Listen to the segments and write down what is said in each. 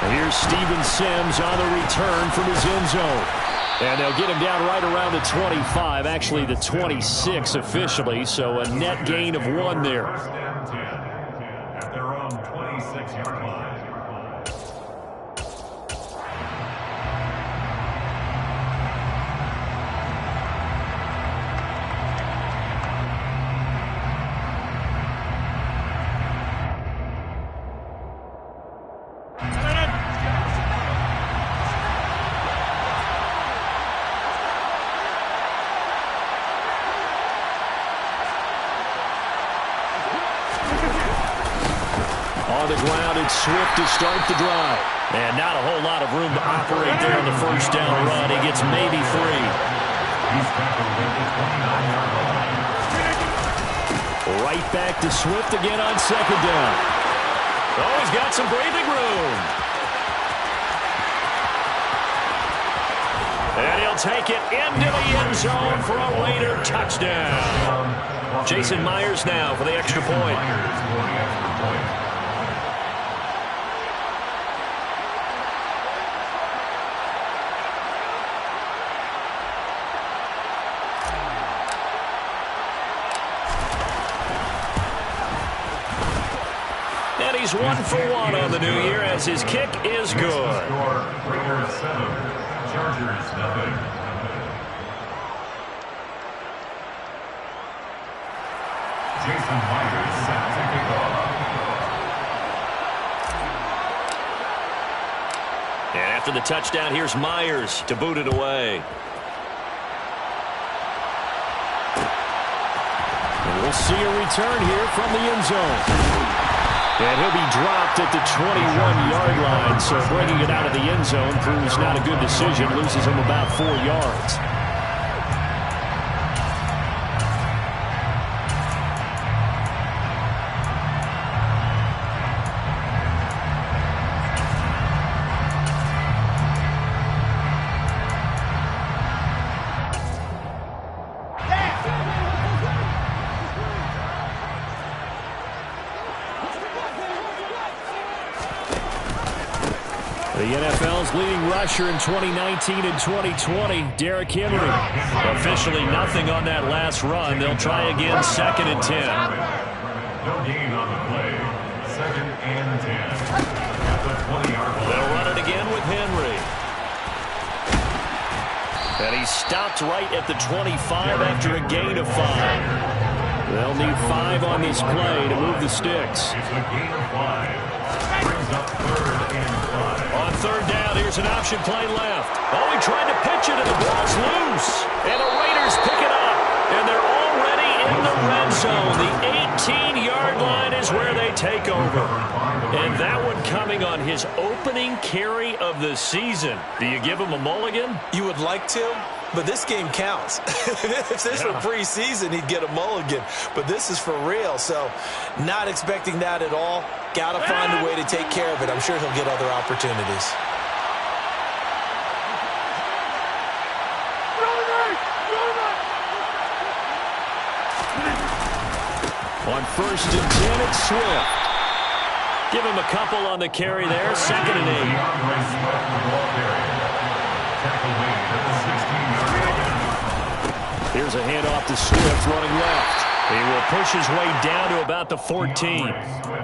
Here's Steven Sims on the return from his end zone. And they'll get him down right around the 25, actually the 26 officially, so a net gain of 1 there. At their own 26-yard line. On the ground, it's Swift to start the drive. And not a whole lot of room to operate there on the first down run. He gets maybe 3. Right back to Swift again on second down. Oh, he's got some breathing room. And he'll take it into the end zone for a Raider touchdown. Jason Myers now for the extra point. And he's 1 for 1 on the new year as his kick is good. Raiders 7, Chargers nothing. Jason Myers set to kick off. And after the touchdown, here's Myers to boot it away. And we'll see a return here from the end zone. And he'll be dropped at the 21-yard line, so bringing it out of the end zone proves not a good decision. Loses him about 4 yards. The NFL's leading rusher in 2019 and 2020, Derrick Henry. Officially nothing on that last run. They'll try again, 2nd and 10. No gain on the play. 2nd and 10. At the 20-yard line. They'll run it again with Henry. And he stopped right at the 25 after a gain of 5. They'll need 5 on this play to move the sticks. It's a gain of 5. Brings up 3rd and 5. On 3rd down, here's an option play left. Oh, he tried to pitch it, and the ball's loose. And the Raiders pick it up. And they're already in the red zone. The 18-yard line is where they take over. And that one coming on his opening carry of the season. Do you give him a mulligan? You would like to, but this game counts. If this were preseason, he'd get a mulligan. But this is for real, so not expecting that at all. Got to find a way to take care of it. I'm sure he'll get other opportunities. On 1st and 10, it's Swift. Give him a couple on the carry there, 2nd and 8. Here's a handoff to Swift running left. He will push his way down to about the 14.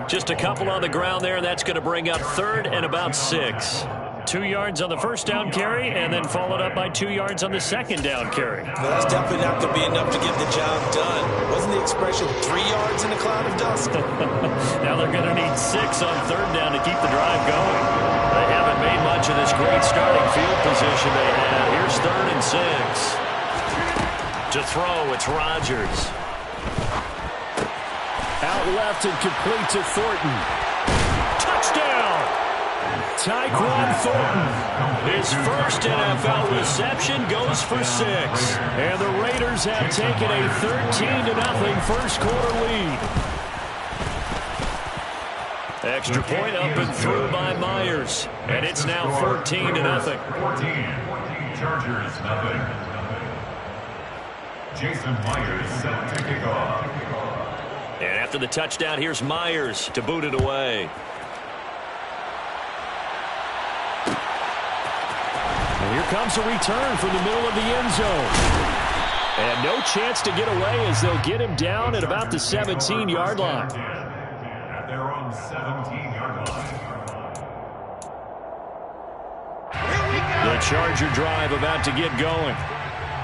Just a couple on the ground there, and that's going to bring up 3rd and about 6. 2 yards on the first down carry, and then followed up by 2 yards on the second down carry. Well, that's definitely not going to be enough to get the job done. Wasn't the expression 3 yards in a cloud of dust? Now they're going to need 6 on 3rd down to keep the drive going. They haven't made much of this great starting field position they had. Here's 3rd and 6. To throw, it's Rodgers. Out left and complete to Thornton. Touchdown! Tyquan Thornton. His first NFL reception goes for 6. And the Raiders have taken a 13-0 first quarter lead. Extra point up and through by Myers. And it's now 14-0. 14. Chargers nothing. Jason Myers set to kick off. And after the touchdown, here's Myers to boot it away. comes a return from the middle of the end zone. And no chance to get away as they'll get him down at about the 17-yard line. At their own 17-yard line. The Charger drive about to get going.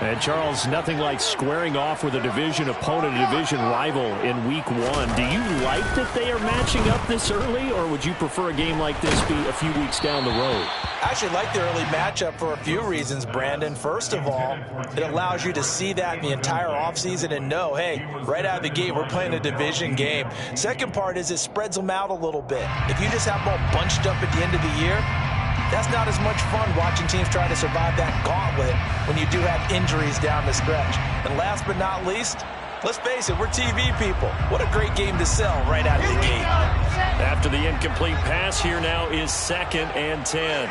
And, Charles, nothing like squaring off with a division opponent, a division rival in Week 1. Do you like that they are matching up this early, or would you prefer a game like this be a few weeks down the road? I actually like the early matchup for a few reasons, Brandon. First of all, it allows you to see that in the entire offseason and know, hey, right out of the gate, we're playing a division game. Second part is it spreads them out a little bit. If you just have them all bunched up at the end of the year, that's not as much fun watching teams try to survive that gauntlet when you do have injuries down the stretch. And last but not least, let's face it, we're TV people. What a great game to sell right out of the gate. After the incomplete pass, here now is 2nd and 10.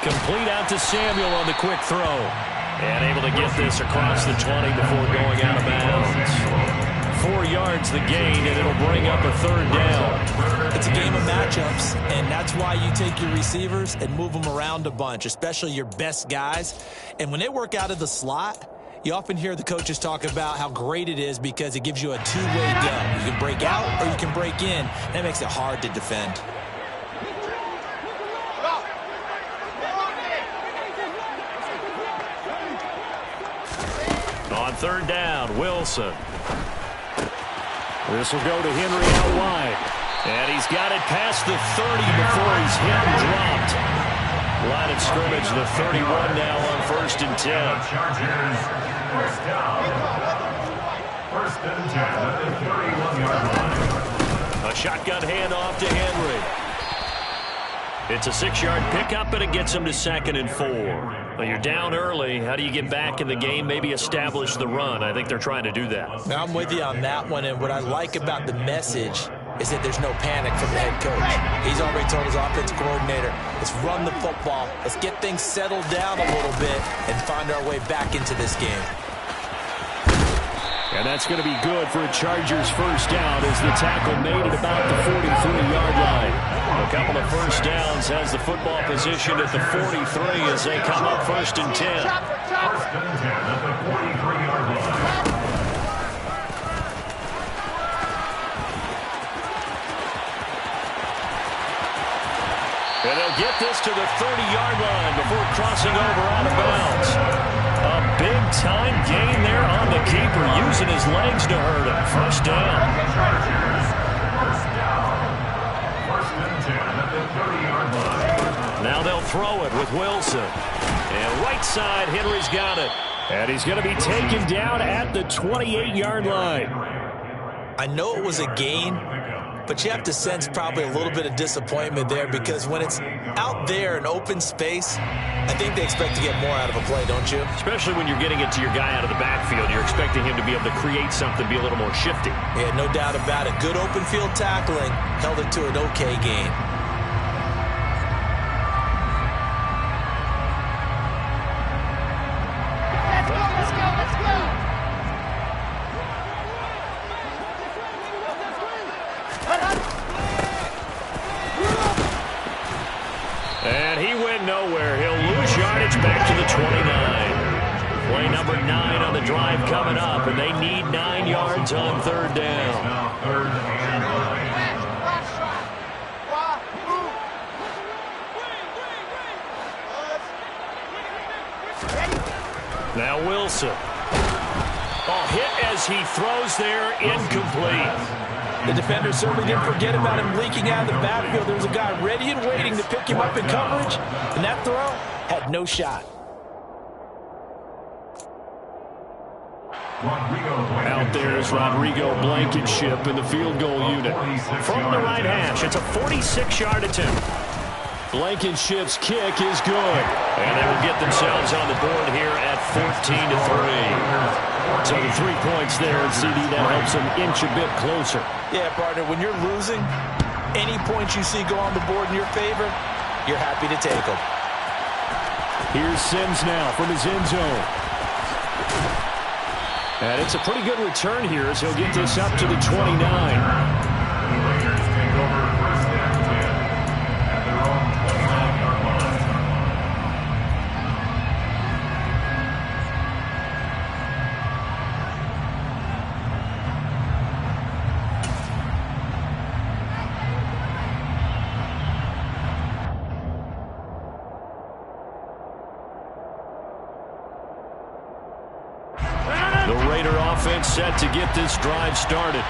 Complete out to Samuel on the quick throw. And able to get this across the 20 before going out of bounds. 4 yards the gain, and it'll bring up a 3rd down. It's a game of matchups, and that's why you take your receivers and move them around a bunch, especially your best guys. And when they work out of the slot, you often hear the coaches talk about how great it is because it gives you a two-way go. You can break out or you can break in. That makes it hard to defend. On 3rd down, Wilson. This will go to Henry out wide. And he's got it past the 30 before he's hit and dropped. Line of scrimmage, the 31 now on 1st and 10. Chargers, first down. 1st and 10 at the 31-yard line. A shotgun handoff to Henry. It's a 6-yard pickup, and it gets him to 2nd and 4. Well, you're down early. How do you get back in the game, maybe establish the run? I think they're trying to do that. Now, I'm with you on that one, and what I like about the message is that there's no panic from the head coach. He's already told his offensive coordinator, let's run the football, let's get things settled down a little bit and find our way back into this game. And that's going to be good for a Chargers first down as the tackle made at about the 43-yard line. A couple of first downs has the football position at the 43 as they come up 1st and 10. 1st and 10 at the 43-yard line. And they'll get this to the 30-yard line before crossing over out of bounds. A big-time gain there on the keeper, using his legs to hurt him. First down. Chargers, first down. 1st and 10 at the 30-yard line. Now they'll throw it with Wilson. And right side, Henry's got it. And he's going to be taken down at the 28-yard line. I know it was a gain, but you have to sense probably a little bit of disappointment there because when it's out there in open space, I think they expect to get more out of a play, don't you? Especially when you're getting it to your guy out of the backfield. You're expecting him to be able to create something, be a little more shifty. Yeah, no doubt about it. Good open field tackling held it to an okay gain. And he went nowhere. He'll lose yardage back to the 29. Play number 9 on the drive coming up, and they need 9 yards on 3rd down. Now 3rd and 9. Now Wilson. Oh, hit as he throws there, incomplete. The defender certainly didn't forget about him leaking out of the backfield. There was a guy ready and waiting to pick him up in coverage, and that throw had no shot. Out there is Rodrigo Blankenship in the field goal unit. From the right hash, it's a 46-yard attempt. Blankenship's kick is good. And they will get themselves on the board here at 14-3. So the 3 points there, and CD, that helps them inch a bit closer. Yeah, partner, when you're losing, any points you see go on the board in your favor, you're happy to take them. Here's Sims now from his end zone. And it's a pretty good return here as he'll get this up to the 29. The Raiders take over 1st and 10 at their own offense set to get this drive started.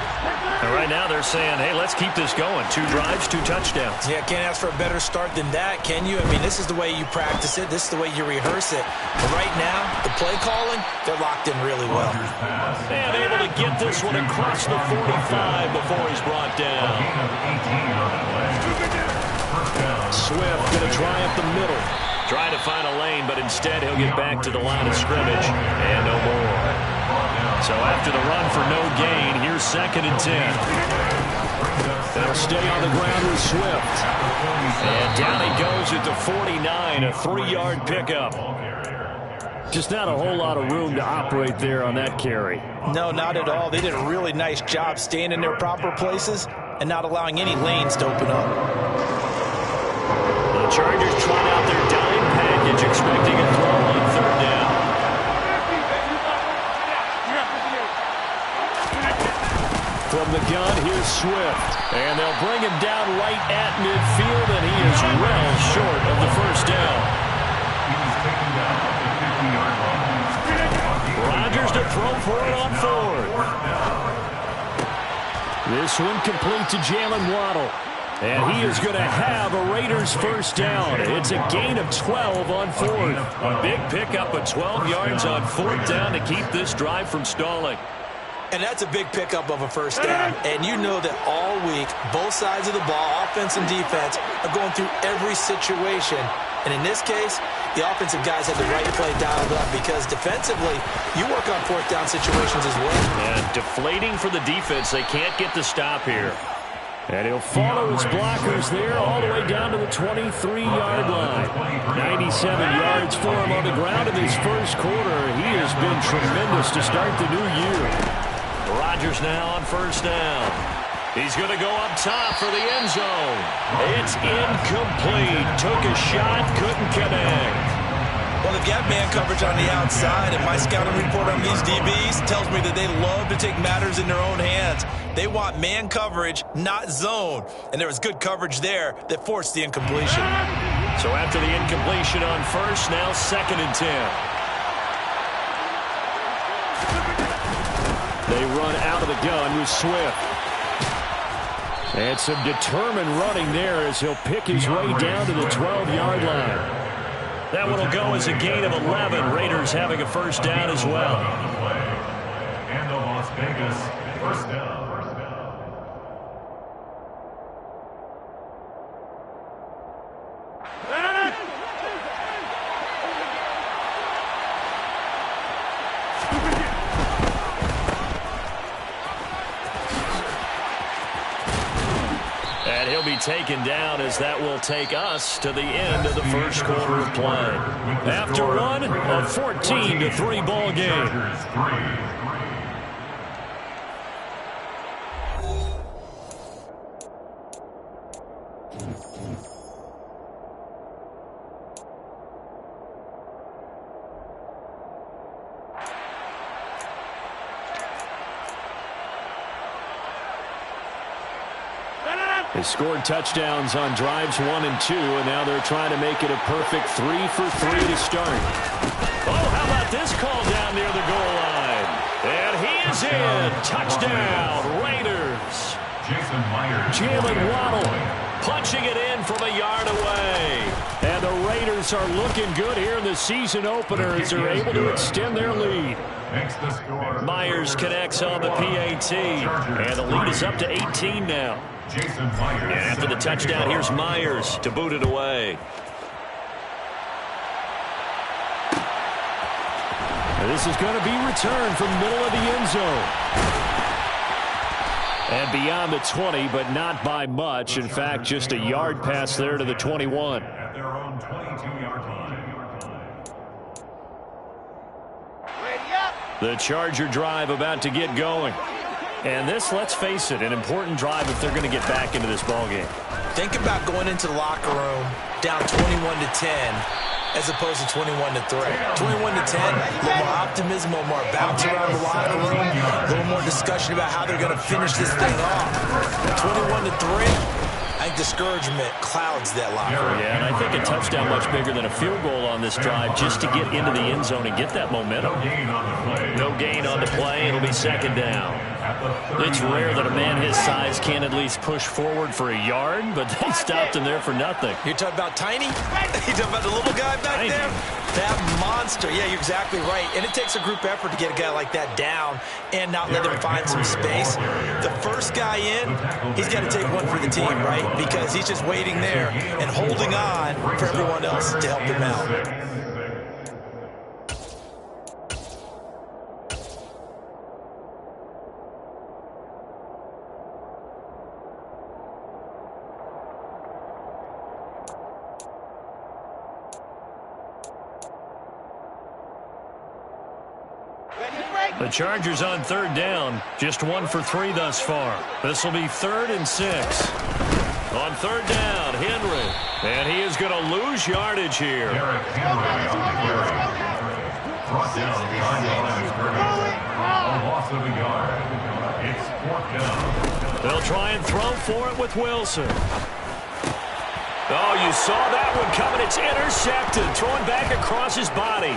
And right now they're saying, hey, let's keep this going. 2 drives, 2 touchdowns. Yeah, can't ask for a better start than that, can you? I mean, this is the way you practice it. This is the way you rehearse it. But right now, the play calling, they're locked in really well. And able to get this one across the 45 before he's brought down. Swift going to try up the middle. Trying to find a lane, but instead he'll get back to the line of scrimmage. And no more. So after the run for no gain, here's 2nd and 10. They'll stay on the ground with Swift. And down he goes at the 49, a 3-yard pickup. Just not a whole lot of room to operate there on that carry. No, not at all. They did a really nice job staying in their proper places and not allowing any lanes to open up. The Chargers trot out their dime package, expecting a throw on 3rd down. From the gun, here's Swift. And they'll bring him down right at midfield, and he is well short of the 1st down. Rodgers to throw for it on 4th. This one complete to Jalen Waddle. And he is going to have a Raiders 1st down. It's a gain of 12 on 4th. A big pickup of 12 yards on 4th down to keep this drive from stalling. And that's a big pickup of a 1st down. And you know that all week, both sides of the ball, offense and defense, are going through every situation. And in this case, the offensive guys had the right play dialed up because defensively, you work on 4th down situations as well. And deflating for the defense. They can't get the stop here. And he'll follow his blockers there all the way down to the 23-yard line. 97 yards for him on the ground in his 1st quarter. He has been tremendous to start the new year. Rodgers now on 1st down. He's going to go up top for the end zone. It's incomplete. Took a shot, couldn't connect. Well, they've got man coverage on the outside, and my scouting report on these DBs tells me that they love to take matters in their own hands. They want man coverage, not zone. And there was good coverage there that forced the incompletion. So after the incompletion on 1st, now 2nd and 10. They run out of the gun with Swift. And some determined running there as he'll pick his way down to the 12-yard line. That one will go as a gain of 11. Raiders having a 1st down as well. And the Las Vegas 1st down. And he'll be taken down as that will take us to the end of the 1st quarter of play. After one, a 14-3 ball game. They scored touchdowns on drives 1 and 2, and now they're trying to make it a perfect 3 for 3 to start. Oh, how about this call down near the goal line? And he is in. Touchdown, Raiders. Jalen Waddle punching it in from a yard away. And the Raiders are looking good here in the season opener as they're able to extend their lead. Myers connects on the PAT, and the lead is up to 18 now. And after the touchdown, here's Myers to boot it away. And this is going to be returned from the middle of the end zone. And beyond the 20, but not by much. In fact, just a yard pass there to the 21. At their own 22-yard line. The Charger drive about to get going. And this, let's face it, an important drive if they're going to get back into this ballgame. Think about going into the locker room down 21-10 as opposed to 21-3. 21-10, a little more optimism, a little more bounce around the locker room, a little more discussion about how they're going to finish this thing off. 21-3, I think discouragement clouds that locker room. Yeah, and I think a touchdown much bigger than a field goal on this drive just to get into the end zone and get that momentum. No gain on the play. It'll be second down. It's rare that a man his size can't at least push forward for a yard, but they stopped him there for nothing. You're talking about tiny? You're talking about the little guy back there? That monster. Yeah, you're exactly right. And it takes a group effort to get a guy like that down and not let him find some space. The first guy in, he's got to take one for the team, right? Because he's just waiting there and holding on for everyone else to help him out. The Chargers on third down, just 1 for 3 thus far. This will be 3rd and 6. On third down, Henry. And he is going to lose yardage here. Brought down behind the line of scrimmage. A loss of a yard. It's 4th down. They'll try and throw for it with Wilson. Oh, you saw that one coming. It's intercepted. Thrown back across his body.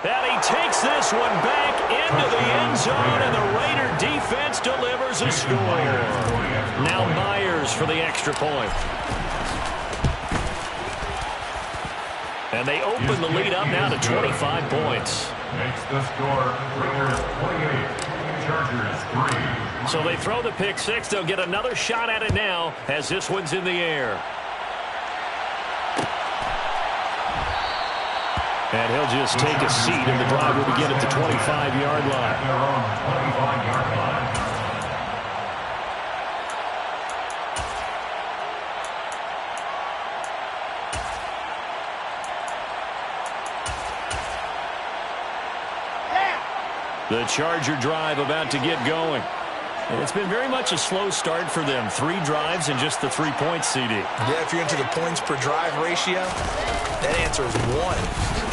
And he takes this one back into the end zone, and the Raider defense delivers a score. Now Myers for the extra point. And they open the lead up now to 25 points. Makes the score Raiders 28, Chargers 3. So they throw the pick six. They'll get another shot at it now as this one's in the air. And he'll just take a seat, and the drive will begin at the 25-yard line. Their own 25-yard line. The Charger drive about to get going. And it's been very much a slow start for them. 3 drives and just the 3 points, CD. Yeah, if you're into the points per drive ratio, that answer is 1.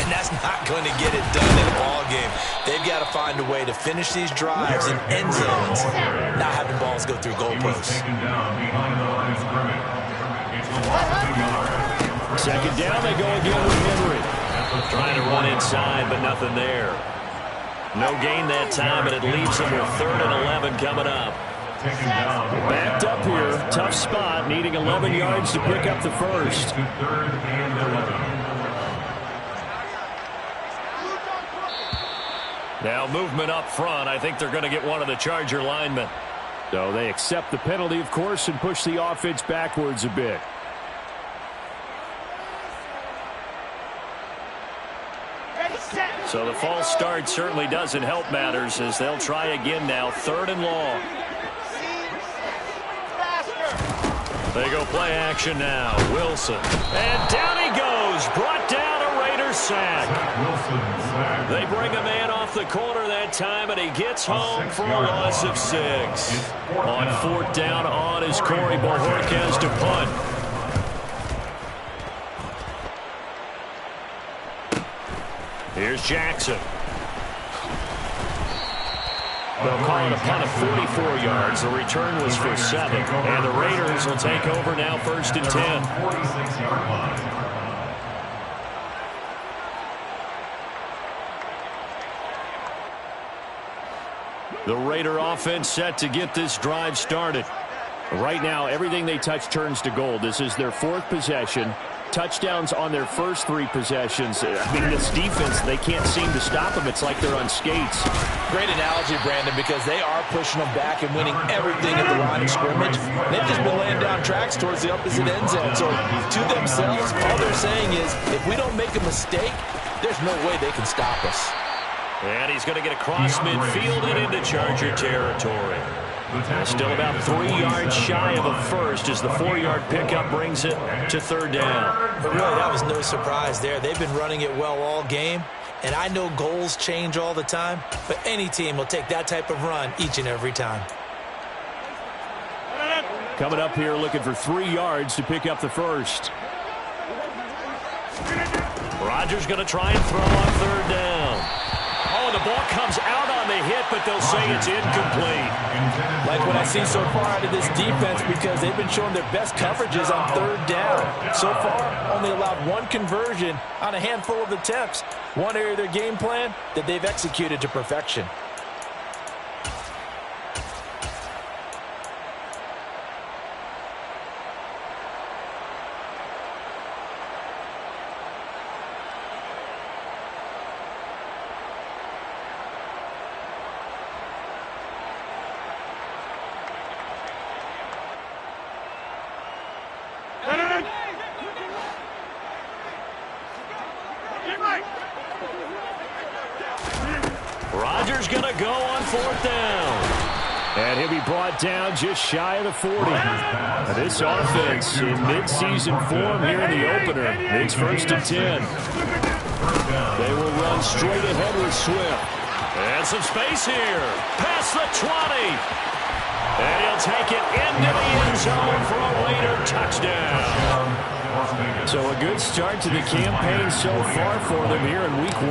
And that's not going to get it done in a ball game. They've got to find a way to finish these drives in end zones, not having balls go through goalposts. Second down, they go again with Henry. Trying to run inside, but nothing there. No gain that time, and it leaves them with 3rd and 11 coming up. Backed up here, tough spot, needing 11 yards to pick up the first. Now movement up front. I think they're going to get one of the Charger linemen. So they accept the penalty, of course, and push the offense backwards a bit. So the false start certainly doesn't help matters as they'll try again now. 3rd and long. They go play action now. Wilson. And down he goes. Brought down a Raider sack. They bring a man off the corner that time, and he gets home for a loss of 6. On 4th down on is Corey Bojorquez to punt. Here's Jackson. They'll call it a punt of 44 yards. The return was for 7. And the Raiders will take over now 1st and 10. 46-yard line. The Raider offense set to get this drive started. Right now, everything they touch turns to gold. This is their 4th possession. Touchdowns on their first 3 possessions. I mean, this defense, they can't seem to stop them. It's like they're on skates. Great analogy, Brandon, because they are pushing them back and winning everything at the line of scrimmage. They've just been laying down tracks towards the opposite end zone. So to themselves, all they're saying is, if we don't make a mistake, there's no way they can stop us. And he's going to get across midfield and into Charger territory. Still about 3 yards shy of a first as the 4-yard pickup brings it to 3rd down. But really, that was no surprise there. They've been running it well all game. And I know goals change all the time, but any team will take that type of run each and every time. Coming up here looking for 3 yards to pick up the first. Rodgers going to try and throw on 3rd down. Oh, the ball comes out on the hit, but they'll say it's incomplete. Like what I see so far out of this defense, because they've been showing their best coverages on third down. So far, only allowed one conversion on a handful of attempts. One area of their game plan that they've executed to perfection. Rodgers going to go on fourth down. And he'll be brought down just shy of the 40. Now this offense in midseason form here in the opener. It's 1st and 10. They will run straight ahead with Swift. And some space here. Past the 20. And he'll take it into the end zone for a Raider touchdown. So a good start to the campaign so far for them here in week 1.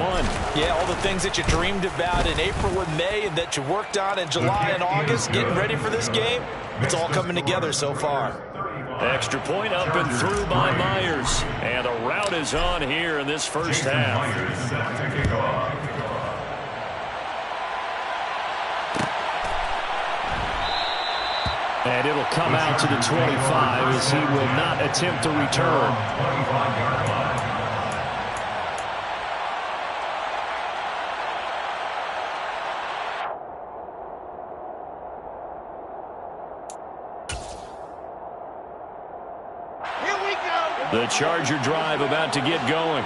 Yeah, all the things that you dreamed about in April and May and that you worked on in July and August, getting ready for this game, it's all coming together so far. Extra point up and through by Myers. And the route is on here in this first half. And it'll come out to the 25 as he will not attempt to return. Here we go. The Charger drive about to get going.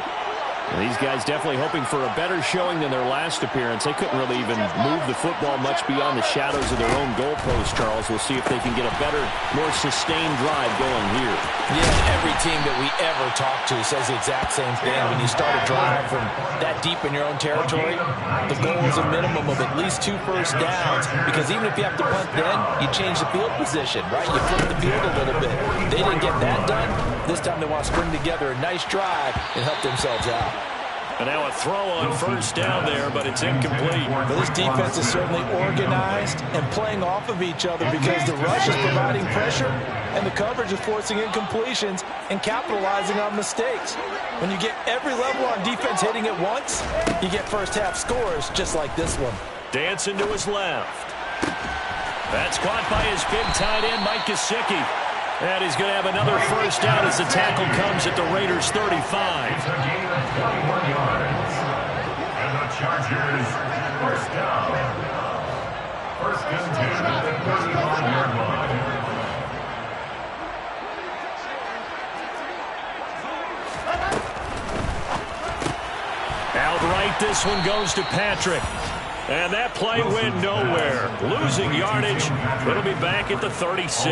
These guys definitely hoping for a better showing than their last appearance. They couldn't really even move the football much beyond the shadows of their own goalpost, Charles. We'll see if they can get a better, more sustained drive going here. Yeah, every team that we ever talk to says the exact same thing. When you start a drive from that deep in your own territory, the goal is a minimum of at least 2 first downs, because even if you have to punt then, you change the field position, right? You flip the field a little bit. They didn't get that done. This time they want to string together a nice drive and help themselves out. And now a throw on first down there, but it's incomplete. But this defense is certainly organized and playing off of each other, because the rush is providing pressure and the coverage is forcing incompletions and capitalizing on mistakes. When you get every level on defense hitting at once, you get first half scores just like this one. Dancing to his left. That's caught by his big tight end, Mike Gesicki. And he's going to have another first down as the tackle comes at the Raiders' 35. It's a gain of 21 yards. And the Chargers, first down. 1st and 10 at the 35-yard line. Outright, this one goes to Patrick. And that play went nowhere. Losing yardage. It'll be back at the 36.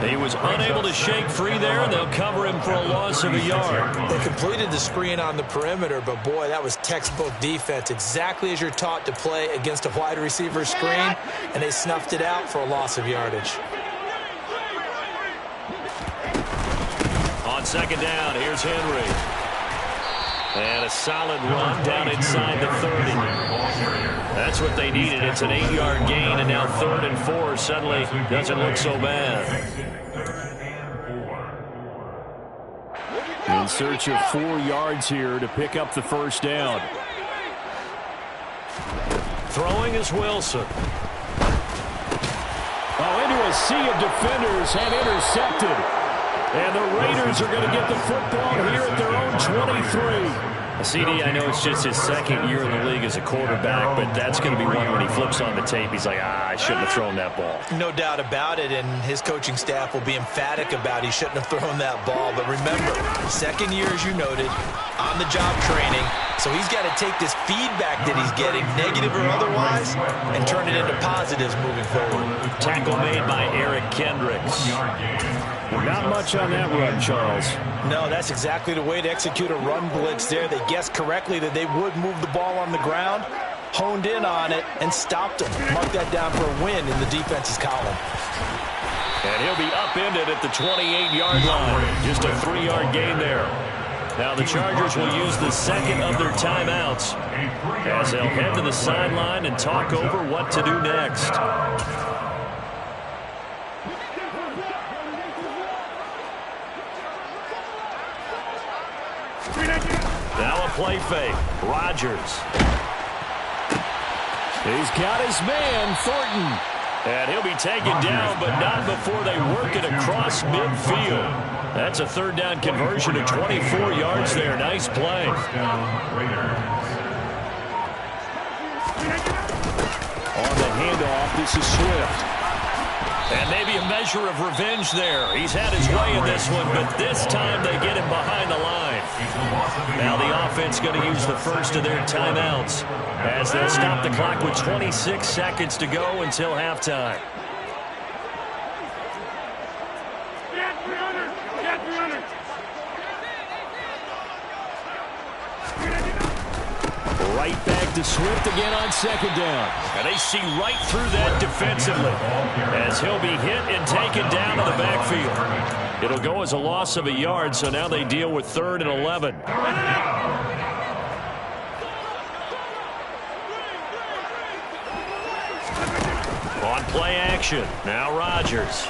He was unable to shake free there, and they'll cover him for a loss of a yard. They completed the screen on the perimeter, but boy, that was textbook defense. Exactly as you're taught to play against a wide receiver screen, and they snuffed it out for a loss of yardage. On second down, here's Henry. And a solid run down inside the 30. That's what they needed. It's an 8-yard gain, and now 3rd and 4 suddenly doesn't look so bad. In search of 4 yards here to pick up the first down. Throwing is Wilson. Oh, into a sea of defenders and intercepted. And the Raiders are going to get the football here at their own 23. CD, I know it's just his 2nd year in the league as a quarterback, but that's going to be one when he flips on the tape. He's like, I shouldn't have thrown that ball. No doubt about it, and his coaching staff will be emphatic about he shouldn't have thrown that ball. But remember, 2nd year, as you noted, on-the-job training. So he's got to take this feedback that he's getting, negative or otherwise, and turn it into positives moving forward. Tackle made by Eric Kendricks. Not much on that run, Charles. No, that's exactly the way to execute a run blitz there. They guessed correctly that they would move the ball on the ground, honed in on it, and stopped them. Mark that down for a win in the defense's column. And he'll be upended at the 28-yard line. Just a 3-yard gain there. Now the Chargers will use the second of their timeouts as they'll head to the sideline and talk over what to do next. Now a play fake. Rodgers. He's got his man, Thornton. And he'll be taken down, but not before they work it across midfield. That's a third down conversion of 24 yards there. Nice play. On the handoff, this is Swift. And maybe a measure of revenge there. He's had his way in this one, but this time they get him behind the line. Now the offense going to use the first of their timeouts as they'll stop the clock with 26 seconds to go until halftime. Right back to Swift again on second down. And they see right through that defensively as he'll be hit and taken down to the backfield. It'll go as a loss of a yard, so now they deal with 3rd and 11. On play action, now Rodgers.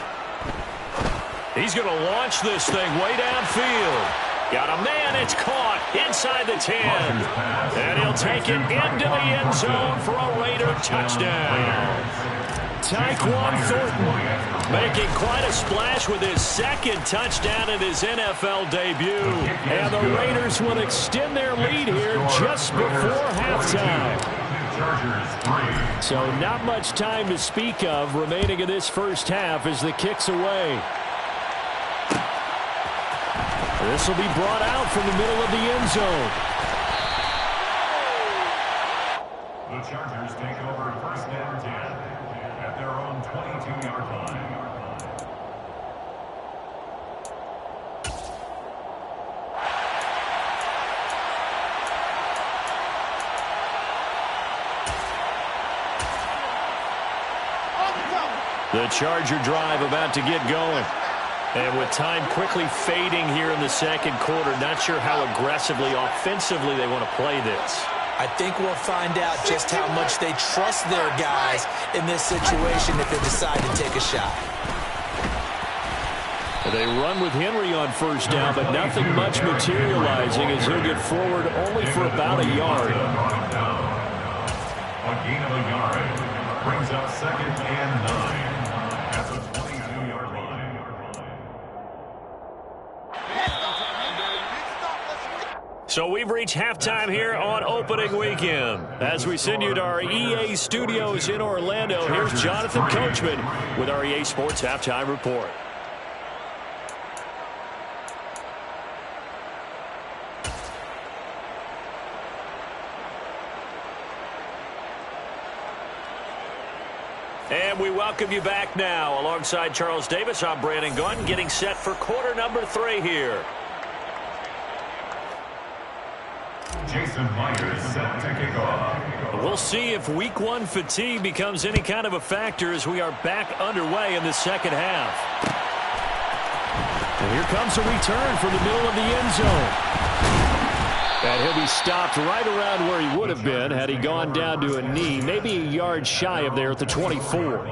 He's going to launch this thing way downfield. Got a man, it's caught inside the 10. And he'll take it into the end zone for a Raider touchdown. Tyquan Thornton making quite a splash with his second touchdown in his NFL debut. And the Raiders will extend their lead here just before halftime. So not much time to speak of remaining in this first half as the kick's away. This will be brought out from the middle of the end zone. The Chargers take over 1st and 10 at their own 22-yard line. The Charger drive about to get going. And with time quickly fading here in the second quarter, not sure how aggressively, offensively they want to play this. I think we'll find out just how much they trust their guys in this situation if they decide to take a shot. They run with Henry on first down, but nothing much materializing as he'll get forward only for about a yard. A gain of a yard brings up 2nd and 9 at the 22-yard line. So we've reached halftime here on opening weekend. As we send you to our EA studios in Orlando, here's Jonathan Coachman with our EA Sports Halftime Report. And we welcome you back now. Alongside Charles Davis, I'm Brandon Gunn, getting set for quarter number 3 here. Jason Myers set to kick off. We'll see if week 1 fatigue becomes any kind of a factor as we are back underway in the second half. And here comes a return from the middle of the end zone. And he'll be stopped right around where he would have been had he gone down to a knee, maybe a yard shy of there at the 24.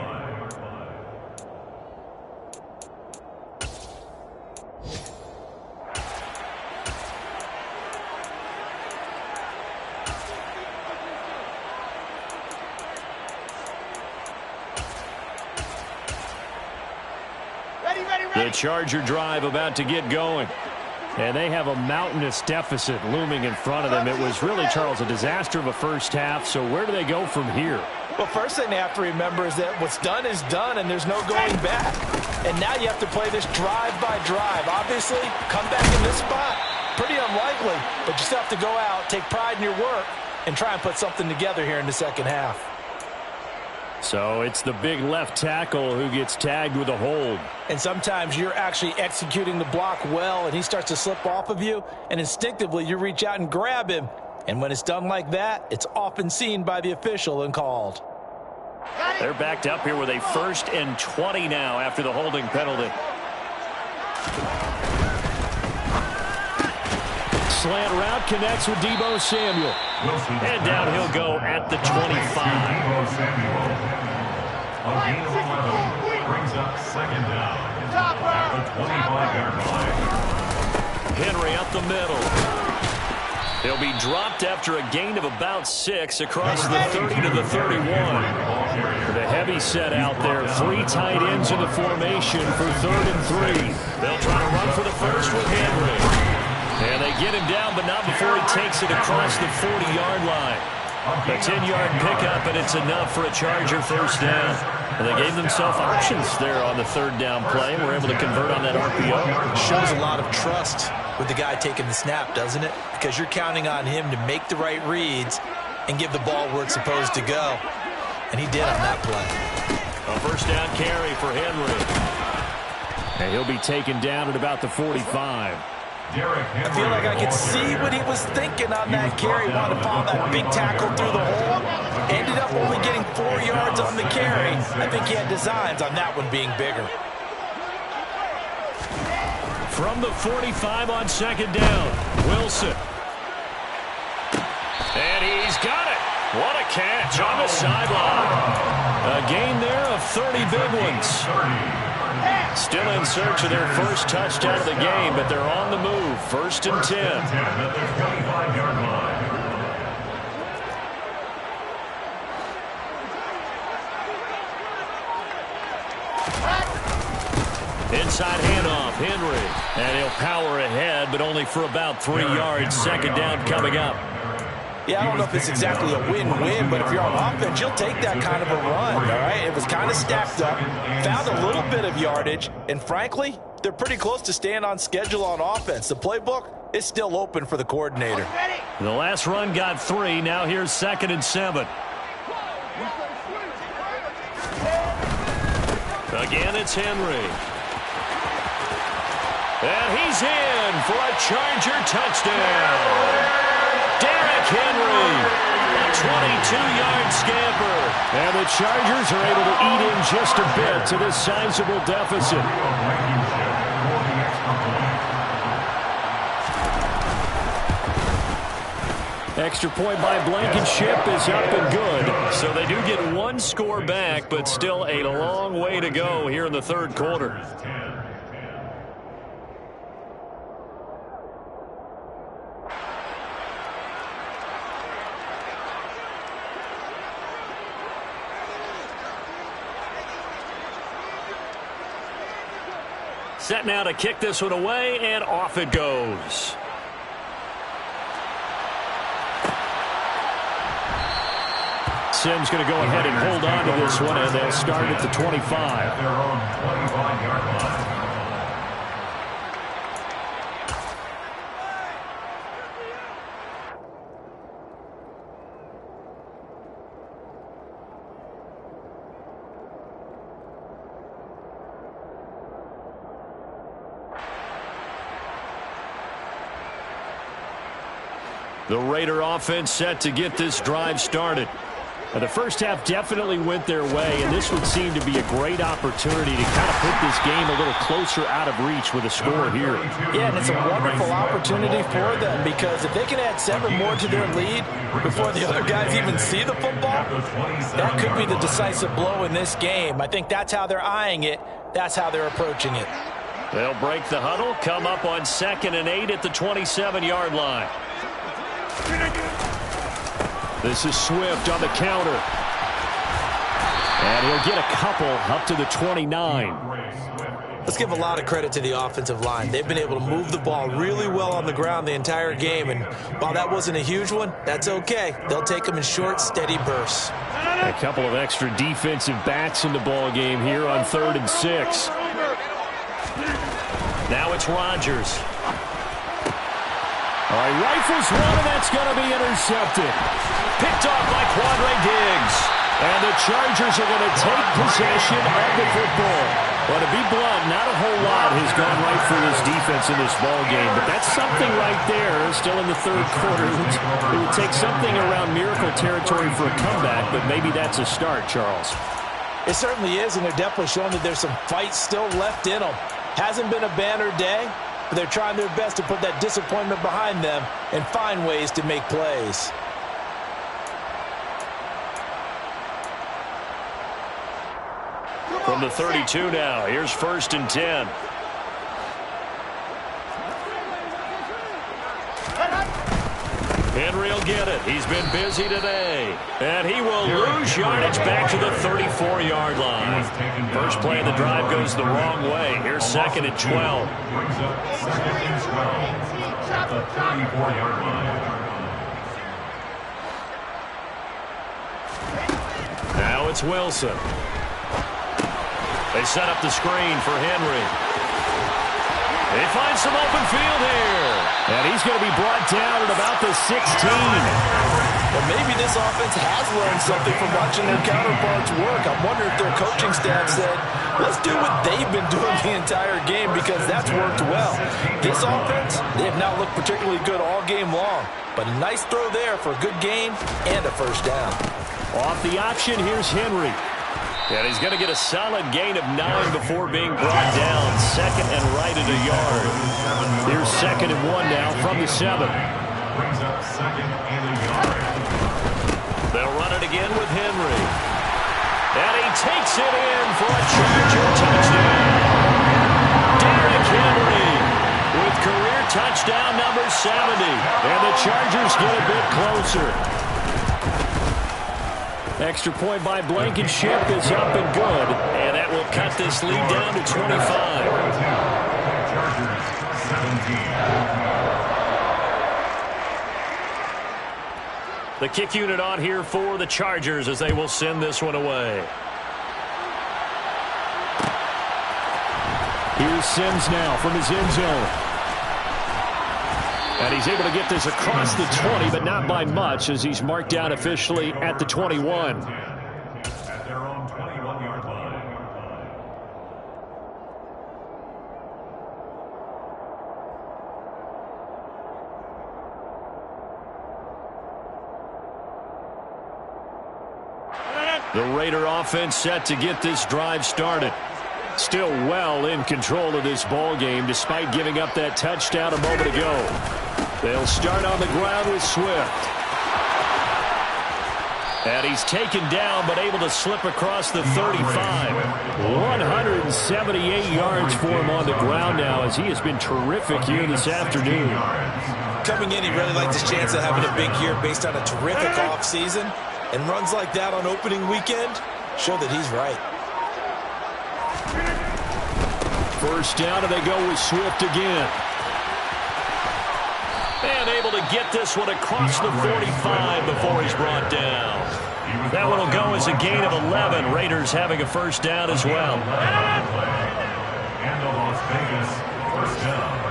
The Charger drive about to get going. And they have a mountainous deficit looming in front of them. It was really, Charles, a disaster of a first half. So where do they go from here? Well, first thing they have to remember is that what's done is done, and there's no going back. And now you have to play this drive by drive. Obviously, come back in this spot, pretty unlikely. But you still have to go out, take pride in your work, and try and put something together here in the second half. So it's the big left tackle who gets tagged with a hold. And sometimes you're actually executing the block well, and he starts to slip off of you, and instinctively you reach out and grab him. And when it's done like that, it's often seen by the official and called. They're backed up here with a 1st and 20 now after the holding penalty. slant route connects with Deebo Samuel. And down he'll go at the 25. Deebo Samuel. A gain of 11 brings up second down at the 25-yard line. Henry up the middle. He'll be dropped after a gain of about 6 across the 30 to the 31. The heavy set out there. 3 tight ends in the formation for 3rd and 3. They'll try to run for the first with Henry. And they get him down, but not before he takes it across the 40-yard line. A 10-yard pickup, and it's enough for a Charger first down. And they gave themselves options there on the 3rd down play, and were able to convert on that RPO. Shows a lot of trust with the guy taking the snap, doesn't it? Because you're counting on him to make the right reads and give the ball where it's supposed to go. And he did on that play. A first down carry for Henry. And he'll be taken down at about the 45. I feel like I could see what he was thinking on that carry. Wanted to follow that big tackle through the hole. Ended up only getting 4 yards on the carry. I think he had designs on that one being bigger. From the 45 on 2nd down, Wilson. And he's got it. What a catch on the sideline. A gain there of 30 big ones. Still in search of their first touchdown of the game, but they're on the move. 1st and 10. At the 25-yard line. Inside handoff, Henry. And he'll power ahead, but only for about 3 yards. 2nd down coming up. Yeah, I don't know if it's exactly a win-win, but if you're on offense, you'll take that kind of a run, all right? It was kind of stacked up, found a little bit of yardage, and frankly, they're pretty close to staying on schedule on offense. The playbook is still open for the coordinator. The last run got 3. Now here's 2nd and 7. Again, it's Henry. And he's in for a Charger touchdown. Derrick Henry, a 22-yard scamper. And the Chargers are able to eat in just a bit to this sizable deficit. Extra point by Blankenship is up and good. So they do get 1 score back, but still a long way to go here in the 3rd quarter. Set now to kick this one away, and off it goes. Simms going to go ahead and hold on to this one, and they'll start at the 25. Their own 25-yard line. The Raider offense set to get this drive started. Well, the first half definitely went their way, and this would seem to be a great opportunity to kind of put this game a little closer out of reach with a score here. Yeah, and it's a wonderful opportunity for them, because if they can add 7 more to their lead before the other guys even see the football, that could be the decisive blow in this game. I think that's how they're eyeing it. That's how they're approaching it. They'll break the huddle, come up on 2nd and 8 at the 27-yard line. This is Swift on the counter. And he'll get a couple up to the 29. Let's give a lot of credit to the offensive line. They've been able to move the ball really well on the ground the entire game. And while that wasn't a huge one, that's okay. They'll take them in short, steady bursts. A couple of extra defensive backs in the ball game here on 3rd and 6. Now it's Rodgers. All right, rifles one, and that's going to be intercepted. Picked off by Quandre Diggs. And the Chargers are going to take possession of the football. Well, to be blunt, not a whole lot has gone right for this defense in this ball game, but that's something right there. Still in the 3rd quarter. It would take something around miracle territory for a comeback, but maybe that's a start, Charles. It certainly is, and they're definitely showing that there's some fight still left in them. Hasn't been a banner day, but they're trying their best to put that disappointment behind them and find ways to make plays. From the 32 now, here's 1st and 10. Henry will get it. He's been busy today. And he will lose yardage back to the 34-yard line. First play of the drive goes the wrong way. Here's 2nd and 12. Brings up 2nd and 12 at the 34-yard line. Now it's Wilson. They set up the screen for Henry. They find some open field here. And he's going to be brought down at about the 16. Well, maybe this offense has learned something from watching their counterparts work. I wonder if their coaching staff said, let's do what they've been doing the entire game because that's worked well. This offense, they have not looked particularly good all game long. But a nice throw there for a good gain and a first down. Off the option, here's Henry. And he's going to get a solid gain of 9 before being brought down. 2nd and right at a yard. Here's 2nd and 1 now from the 7. Brings up 2nd and a yard. They'll run it again with Henry. And he takes it in for a Charger touchdown. Derrick Henry with career touchdown number 70. And the Chargers get a bit closer. Extra point by Blankenship is up and good. And that will cut this lead down to 25. Chargers 17. The kick unit on here for the Chargers as they will send this one away. Here's Sims now from his end zone. And he's able to get this across the 20, but not by much as he's marked down officially at the 21. At their own 21-yard line. The Raider offense set to get this drive started. Still well in control of this ball game despite giving up that touchdown a moment ago. They'll start on the ground with Swift. And he's taken down but able to slip across the 35. 178 yards for him on the ground now as he has been terrific here this afternoon. Coming in, he really liked his chance of having a big year based on a terrific offseason. And runs like that on opening weekend show that he's right. First down, and they go with Swift again. And able to get this one across the 45 before he's brought down. That one will go as a gain of 11. Raiders having a first down as well. And the Las Vegas first down.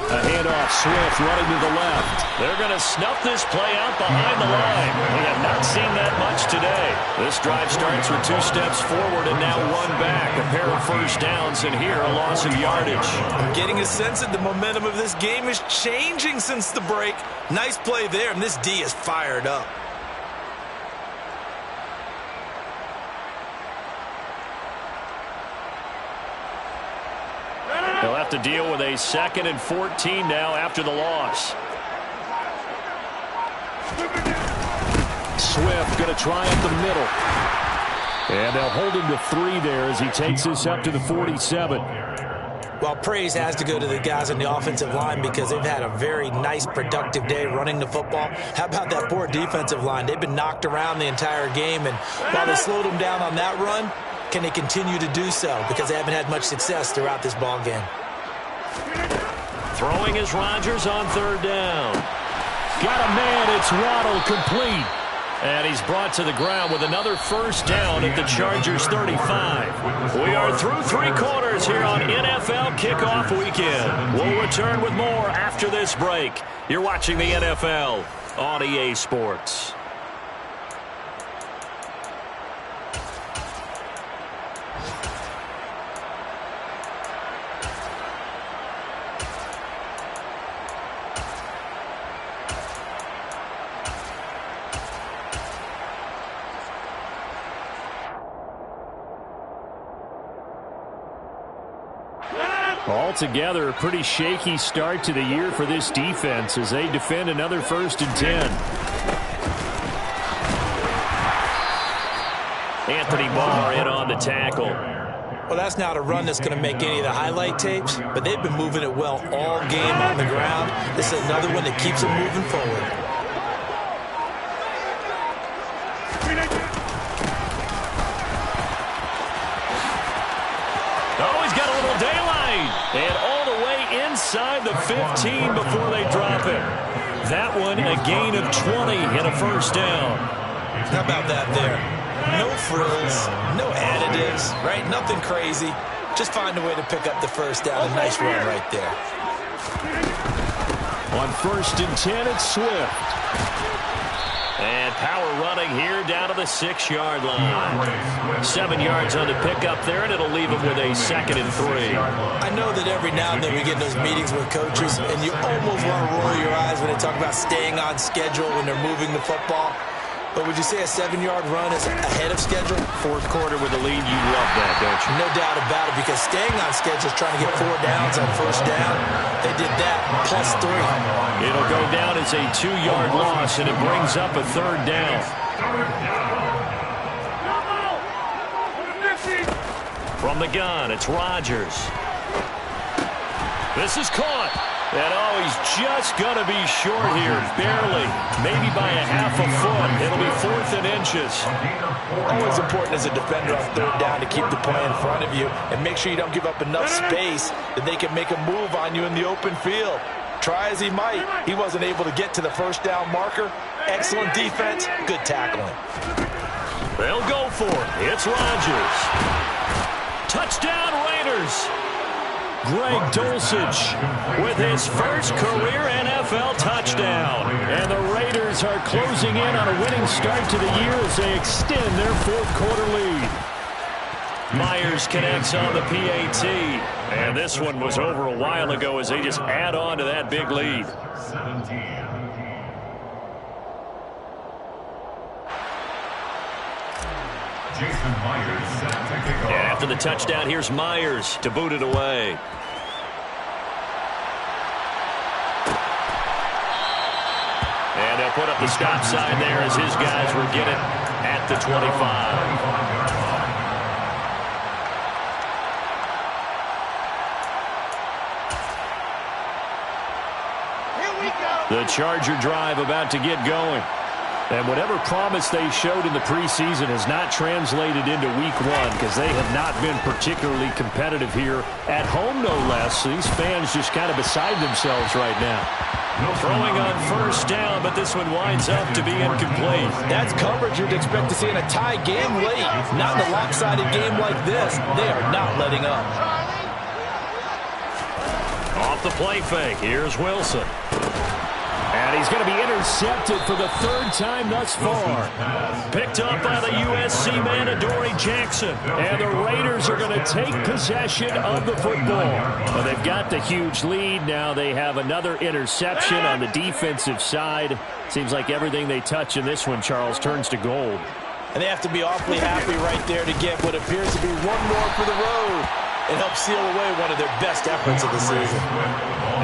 A handoff, Swift running to the left. They're going to snuff this play out behind the line. We have not seen that much today. This drive starts with 2 steps forward and now 1 back. A pair of first downs, and here a loss of yardage. I'm getting a sense that the momentum of this game is changing since the break. Nice play there, and this D is fired up. They'll have to deal with a 2nd and 14 now after the loss. Swift going to try up the middle. And they'll hold him to 3 there as he takes this up to the 47. Well, praise has to go to the guys on the offensive line because they've had a very nice, productive day running the football. How about that poor defensive line? They've been knocked around the entire game, and while they slowed them down on that run, can they continue to do so? Because they haven't had much success throughout this ball game. Throwing is Rodgers on 3rd down. Got a man, it's Waddle, complete. And he's brought to the ground with another first down at the Chargers 35. We are through 3 quarters here on NFL Kickoff Weekend. We'll return with more after this break. You're watching the NFL on EA Sports. Altogether, a pretty shaky start to the year for this defense as they defend another 1st and 10. Anthony Barr in on the tackle. Well, that's not a run that's going to make any of the highlight tapes, but they've been moving it well all game on the ground. This is another one that keeps them moving forward. Oh, he's got a little daylight. And all the way inside the 15 before they drop it. That one, a gain of 20 and a 1st down. How about that there? No frills, no additives, right? Nothing crazy. Just find a way to pick up the 1st down. A nice run right there. On 1st and 10, it's Swift. And power running here down to the 6-yard line. 7 yards on the pickup there, and it'll leave him with a 2nd and 3. I know that every now and then we get in those meetings with coaches, and you almost want to roll your eyes when they talk about staying on schedule when they're moving the football. But would you say a 7-yard run is ahead of schedule? 4th quarter with a lead, you love that, don't you? No doubt about it, because staying on schedule is trying to get 4 downs on 1st down. They did that, plus 3. It'll go down as a 2-yard loss, and it brings up a 3rd down. From the gun, it's Rodgers. This is caught. And, oh, he's just going to be short here, barely, maybe by a half a foot. It'll be 4th and inches. Always important as a defender on 3rd down to keep the play in front of you and make sure you don't give up enough space that they can make a move on you in the open field. Try as he might, he wasn't able to get to the 1st down marker. Excellent defense, good tackling. They'll go for it. It's Rodgers. Touchdown, Raiders. Greg Dulcich with his 1st career NFL touchdown. And the Raiders are closing in on a winning start to the year as they extend their 4th quarter lead. Myers connects on the PAT. And this one was over a while ago as they just add on to that big lead. 17. Jason Myers set to kick off. And after the touchdown, here's Myers to boot it away. And they'll put up the stop sign there as his guys will get it at the 25. The Charger drive about to get going. And whatever promise they showed in the preseason has not translated into week 1 because they have not been particularly competitive here at home, no less. So these fans just kind of beside themselves right now. Throwing on 1st down, but this one winds up to be incomplete. That's coverage you'd expect to see in a tie game late. Not in a lopsided game like this. They are not letting up. Off the play fake, here's Wilson. And he's going to be intercepted for the 3rd time thus far. Picked up by the USC man, Adoree Jackson. And the Raiders are going to take possession of the football. Well, they've got the huge lead. Now they have another interception on the defensive side. Seems like everything they touch in this one, Charles, turns to gold. And they have to be awfully happy right there to get what appears to be one more for the road. It helps seal away one of their best efforts of the season.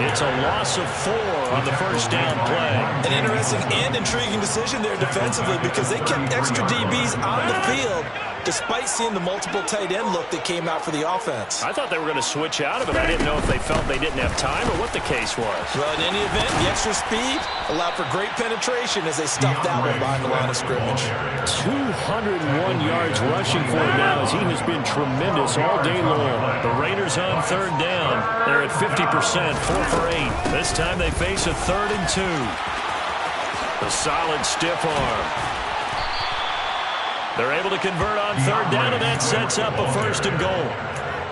It's a loss of 4 on the 1st down play. An interesting and intriguing decision there defensively because they kept extra DBs on the field despite seeing the multiple tight end look that came out for the offense. I thought they were going to switch out of it. I didn't know if they felt they didn't have time or what the case was. Well, in any event, the extra speed allowed for great penetration as they stuffed that one behind the line of scrimmage. 201 yards rushing for him now as he has been tremendous all day long. The Raiders on 3rd down. They're at 50%, 4 for 8. This time they face a 3rd and 2. A solid stiff arm. They're able to convert on 3rd down, and that sets up a 1st and goal.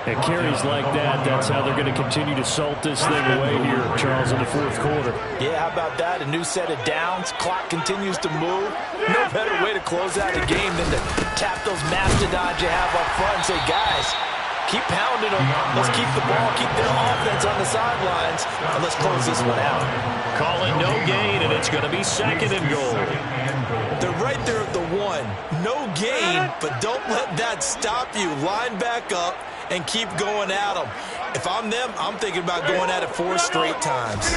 And carries like that, that's how they're going to continue to salt this thing away here, Charles, in the 4th quarter. Yeah, how about that? A new set of downs. Clock continues to move. No better way to close out a game than to tap those mastodons you have up front and say, guys, keep pounding them. Let's keep the ball, keep their offense on the sidelines, and let's close this one out. Call it no gain, and it's going to be 2nd and goal. They're right there at the 1. No gain, but don't let that stop you. Line back up and keep going at them. If I'm them, I'm thinking about going at it 4 straight times.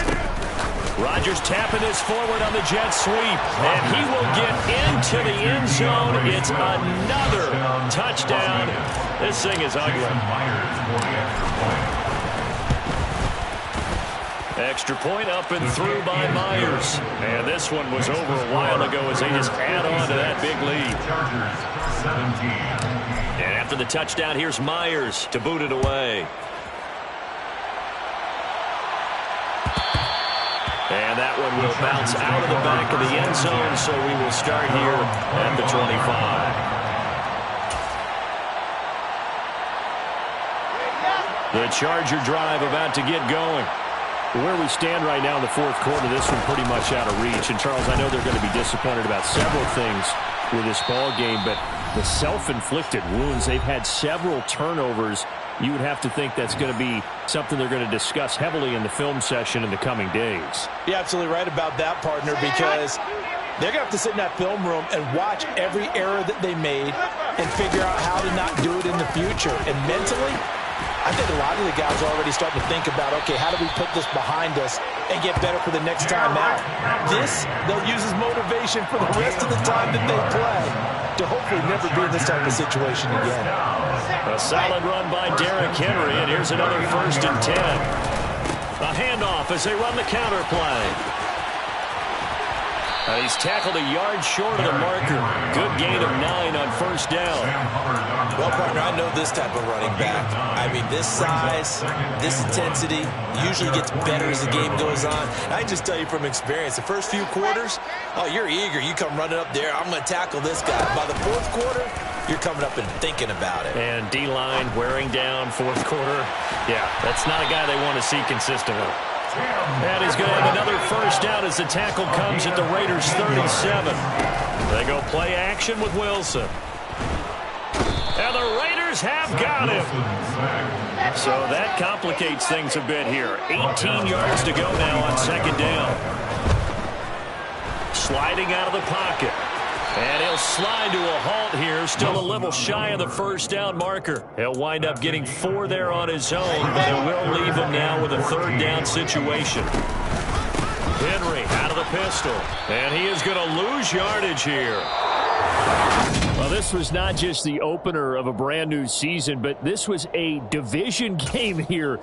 Rodgers tapping this forward on the jet sweep, and he will get into the end zone. It's another touchdown. This thing is ugly. Extra point up and through by Myers. And this one was over a while ago as they just add on to that big lead. And after the touchdown, here's Myers to boot it away. And that one will bounce out of the back of the end zone, so we will start here at the 25. The Charger drive about to get going. Where we stand right now in the fourth quarter, this one pretty much out of reach. And, Charles, I know they're going to be disappointed about several things with this ball game, but the self-inflicted wounds, they've had several turnovers. You would have to think that's going to be something they're going to discuss heavily in the film session in the coming days. You're absolutely right about that, partner, because they're going to have to sit in that film room and watch every error that they made and figure out how to not do it in the future. And mentally, I think a lot of the guys are already starting to think about, okay, how do we put this behind us and get better for the next time out? This, they'll use as motivation for the rest of the time that they play to hopefully never be in this type of situation again. A solid run by Derrick Henry, and here's another 1st and 10. A handoff as they run the counter play. He's tackled a yard short of the marker. Good gain of 9 on 1st down. Well, partner, I know this type of running back. I mean, this size, this intensity usually gets better as the game goes on. I can just tell you from experience, the first few quarters, oh, you're eager. You come running up there, I'm going to tackle this guy. By the 4th quarter, you're coming up and thinking about it. And D-line wearing down 4th quarter. Yeah, that's not a guy they want to see consistently. And he's going to have another 1st down as the tackle comes at the Raiders' 37. They go play action with Wilson. And the Raiders have got him. So that complicates things a bit here. 18 yards to go now on 2nd down. Sliding out of the pocket. And he'll slide to a halt here, still a little shy of the 1st down marker. He'll wind up getting 4 there on his own, but it will leave him now with a 3rd down situation. Henry out of the pistol, and he is going to lose yardage here. Well, this was not just the opener of a brand new season, but this was a division game here